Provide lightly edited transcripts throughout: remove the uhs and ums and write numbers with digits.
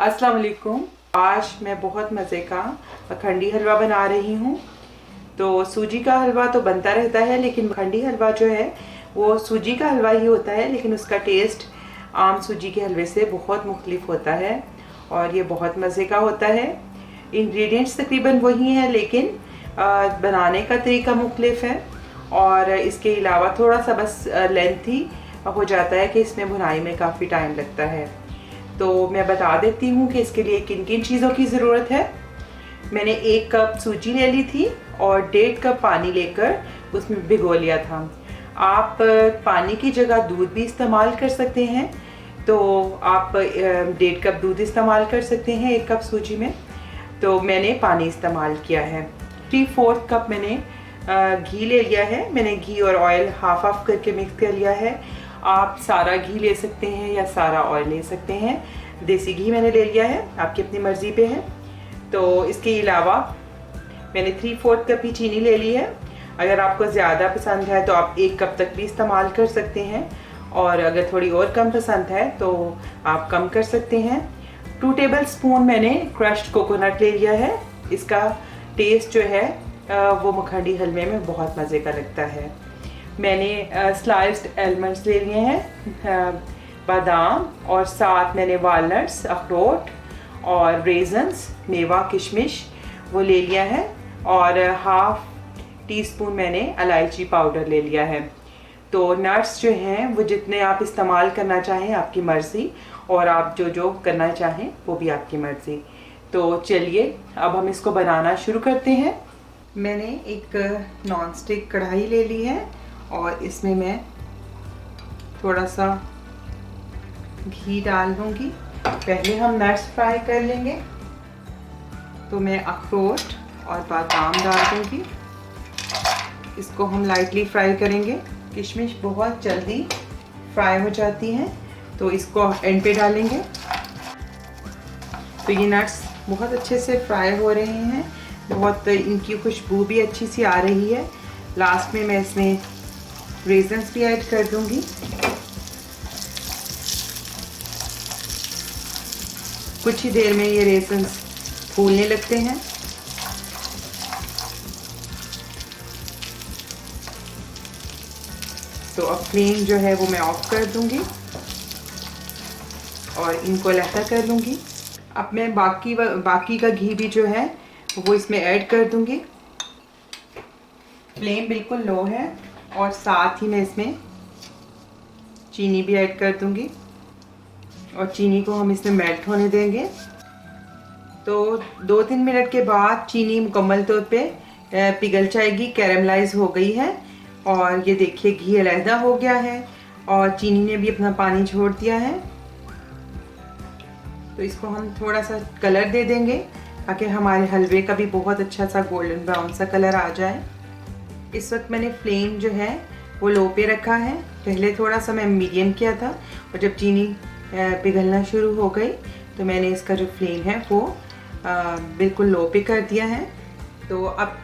अस्सलाम वालेकुम। आज मैं बहुत मज़े का मखंडी हलवा बना रही हूँ। तो सूजी का हलवा तो बनता रहता है, लेकिन मखंडी हलवा जो है वो सूजी का हलवा ही होता है, लेकिन उसका टेस्ट आम सूजी के हलवे से बहुत मुख्तलिफ होता है और ये बहुत मज़े का होता है। इंग्रेडिएंट्स तकरीबन वही हैं, लेकिन बनाने का तरीका मुख्तलिफ है और इसके अलावा थोड़ा सा बस लेंथी हो जाता है कि इसमें भुनाई में काफ़ी टाइम लगता है। तो मैं बता देती हूँ कि इसके लिए किन किन चीज़ों की ज़रूरत है। मैंने 1 कप सूजी ले ली थी और 1.5 कप पानी लेकर उसमें भिगो लिया था। आप पानी की जगह दूध भी इस्तेमाल कर सकते हैं, तो आप 1.5 कप दूध इस्तेमाल कर सकते हैं 1 कप सूजी में। तो मैंने पानी इस्तेमाल किया है। 3/4 कप मैंने घी ले लिया है। मैंने घी और ऑयल हाफ हाफ करके मिक्स कर लिया है। आप सारा घी ले सकते हैं या सारा ऑयल ले सकते हैं। देसी घी मैंने ले लिया है, आपकी अपनी मर्ज़ी पे है। तो इसके अलावा मैंने 3/4 कप ही चीनी ले ली है। अगर आपको ज़्यादा पसंद है तो आप 1 कप तक भी इस्तेमाल कर सकते हैं, और अगर थोड़ी और कम पसंद है तो आप कम कर सकते हैं। 2 टेबल स्पून मैंने क्रश्ड कोकोनट ले लिया है। इसका टेस्ट जो है वो मखंडी हलवे में बहुत मज़े का लगता है। मैंने स्लाइस्ड आलमंड्स ले लिए हैं, बादाम, और साथ मैंने वालनट्स, अखरोट और रेजन्स, मेवा किशमिश वो ले लिया है, और हाफ टी स्पून मैंने इलायची पाउडर ले लिया है। तो नट्स जो हैं वो जितने आप इस्तेमाल करना चाहें आपकी मर्ज़ी, और आप जो जो करना चाहें वो भी आपकी मर्ज़ी। तो चलिए अब हम इसको बनाना शुरू करते हैं। मैंने एक नॉन स्टिक कढ़ाई ले ली है और इसमें मैं थोड़ा सा घी डाल दूंगी। पहले हम नट्स फ्राई कर लेंगे। तो मैं अखरोट और बादाम डाल दूंगी। इसको हम लाइटली फ्राई करेंगे। किशमिश बहुत जल्दी फ्राई हो जाती हैं, तो इसको एंड पे डालेंगे। तो ये नट्स बहुत अच्छे से फ्राई हो रहे हैं, बहुत इनकी खुशबू भी अच्छी सी आ रही है। लास्ट में मैं इसमें रेजन्स भी ऐड कर दूंगी। कुछ ही देर में ये रेजन्स फूलने लगते हैं। तो अब फ्लेम जो है वो मैं ऑफ कर दूंगी और इनको लहदा कर लूँगी। अब मैं बाकी का घी भी जो है वो इसमें ऐड कर दूंगी। फ्लेम बिल्कुल लो है, और साथ ही मैं इसमें चीनी भी ऐड कर दूंगी, और चीनी को हम इसमें मेल्ट होने देंगे। तो 2-3 मिनट के बाद चीनी मुकम्मल तौर पे पिघल जाएगी, कैरमलाइज हो गई है, और ये देखिए घी अलहदा हो गया है और चीनी ने भी अपना पानी छोड़ दिया है। तो इसको हम थोड़ा सा कलर दे देंगे ताकि हमारे हलवे का भी बहुत अच्छा सा गोल्डन ब्राउन सा कलर आ जाए। इस वक्त मैंने फ्लेम जो है वो लो पे रखा है। पहले थोड़ा सा मैं मीडियम किया था, और जब चीनी पिघलना शुरू हो गई तो मैंने इसका जो फ्लेम है वो बिल्कुल लो पे कर दिया है। तो अब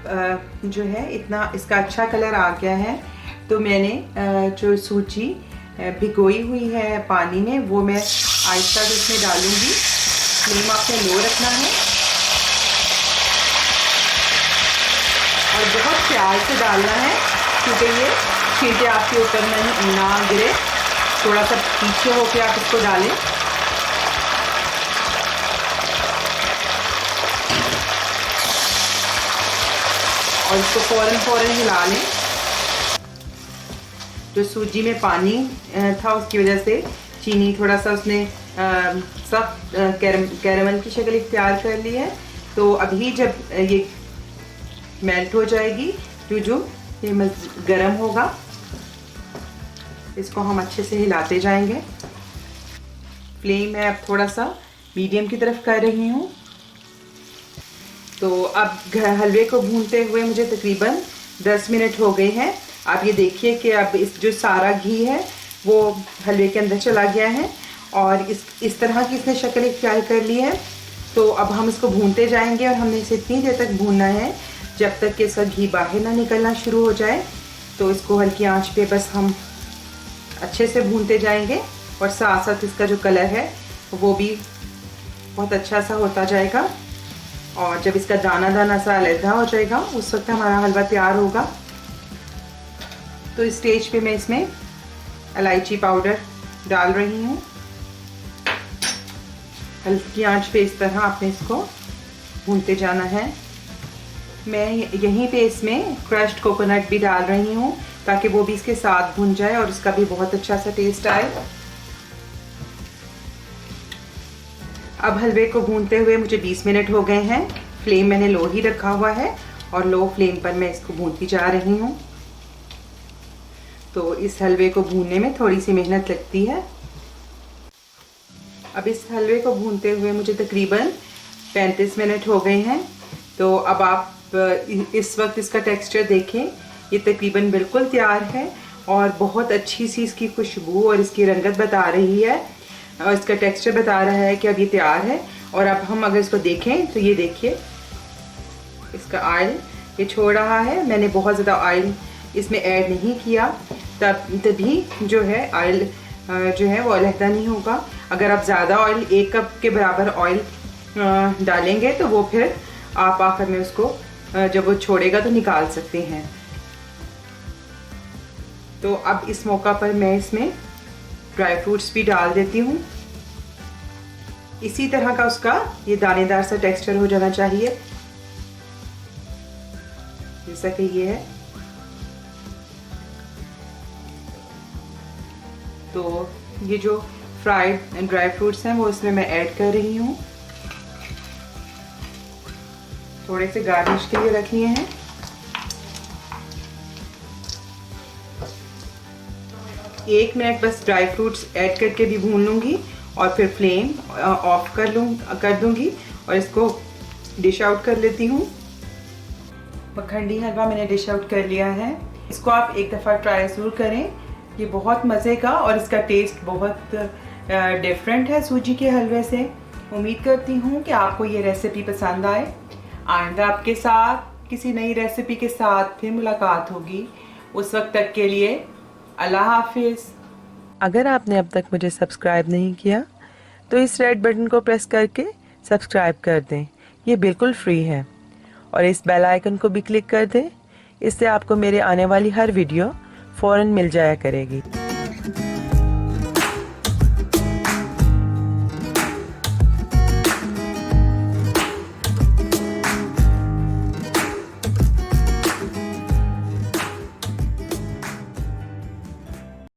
जो है इतना इसका अच्छा कलर आ गया है। तो मैंने जो सूजी भिगोई हुई है पानी में वो मैं आहिस्ता से इसमें डालूंगी। फ्लेम आपने लो रखना है और बहुत प्यार से डालना है, क्योंकि ये छींटे आपके ऊपर ना गिरे। थोड़ा सा पीछे होके आप इसको डालें। और इसको फ़ौरन हिला लें। जो सूजी में पानी था उसकी वजह से चीनी थोड़ा सा उसने सख्त कैरमल की शक्ल इख्तियार कर ली है। तो अभी जब ये मेल्ट हो जाएगी, जो ये गरम होगा, इसको हम अच्छे से हिलाते जाएंगे। फ्लेम मैं अब थोड़ा सा मीडियम की तरफ कर रही हूँ। तो अब हलवे को भूनते हुए मुझे तकरीबन 10 मिनट हो गए हैं। आप ये देखिए कि अब इस जो सारा घी है वो हलवे के अंदर चला गया है और इस तरह की इसने शक्ल इख्तियार कर ली है। तो अब हम इसको भूनते जाएंगे, और हमने इसे इतनी देर तक भूनना है जब तक कि इसका घी बाहर ना निकलना शुरू हो जाए। तो इसको हल्की आंच पे बस हम अच्छे से भूनते जाएंगे, और साथ साथ इसका जो कलर है वो भी बहुत अच्छा सा होता जाएगा। और जब इसका दाना दाना सा अलहदा हो जाएगा उस वक्त हमारा हलवा तैयार होगा। तो इस स्टेज पे मैं इसमें इलायची पाउडर डाल रही हूँ। हल्की आंच पे इस तरह आपने इसको भूनते जाना है। मैं यहीं पे इसमें क्रश्ड कोकोनट भी डाल रही हूँ ताकि वो भी इसके साथ भुन जाए और उसका भी बहुत अच्छा सा टेस्ट आए। अब हलवे को भूनते हुए मुझे 20 मिनट हो गए हैं। फ्लेम मैंने लो ही रखा हुआ है और लो फ्लेम पर मैं इसको भूनती जा रही हूँ। तो इस हलवे को भूनने में थोड़ी सी मेहनत लगती है। अब इस हलवे को भूनते हुए मुझे तकरीबन 35 मिनट हो गए हैं। तो अब आप इस वक्त इसका टेक्सचर देखें, ये तकरीबन बिल्कुल तैयार है और बहुत अच्छी सी इसकी खुशबू और इसकी रंगत बता रही है और इसका टेक्सचर बता रहा है कि अब ये तैयार है। और अब हम अगर इसको देखें तो ये देखिए इसका ऑयल ये छोड़ रहा है। मैंने बहुत ज़्यादा ऑयल इसमें ऐड नहीं किया, तभी जो है ऑयल जो है वो अलहदा नहीं होगा। अगर आप ज़्यादा ऑयल 1 कप के बराबर ऑयल डालेंगे तो वो फिर आप आखिर में उसको जब वो छोड़ेगा तो निकाल सकते हैं। तो अब इस मौका पर मैं इसमें ड्राई फ्रूट्स भी डाल देती हूँ। इसी तरह का उसका ये दानेदार सा टेक्सचर हो जाना चाहिए जैसा कि ये है। तो ये जो फ्राइड ड्राई फ्रूट्स हैं वो इसमें मैं ऐड कर रही हूँ। थोड़े से गार्निश के लिए रख लिए हैं। एक मिनट बस ड्राई फ्रूट्स ऐड करके भी भून लूँगी और फिर फ्लेम ऑफ कर दूँगी और इसको डिश आउट कर लेती हूँ। मखंडी हलवा मैंने डिश आउट कर लिया है। इसको आप एक दफ़ा ट्राई ज़रूर करें, ये बहुत मज़े का और इसका टेस्ट बहुत डिफरेंट है सूजी के हलवे से। उम्मीद करती हूँ कि आपको ये रेसिपी पसंद आए। आइंदा आपके साथ किसी नई रेसिपी के साथ फिर मुलाकात होगी। उस वक्त तक के लिए अल्लाह हाफिज़। अगर आपने अब तक मुझे सब्सक्राइब नहीं किया तो इस रेड बटन को प्रेस करके सब्सक्राइब कर दें, ये बिल्कुल फ्री है। और इस बेल आइकन को भी क्लिक कर दें, इससे आपको मेरे आने वाली हर वीडियो फ़ौरन मिल जाया करेगी।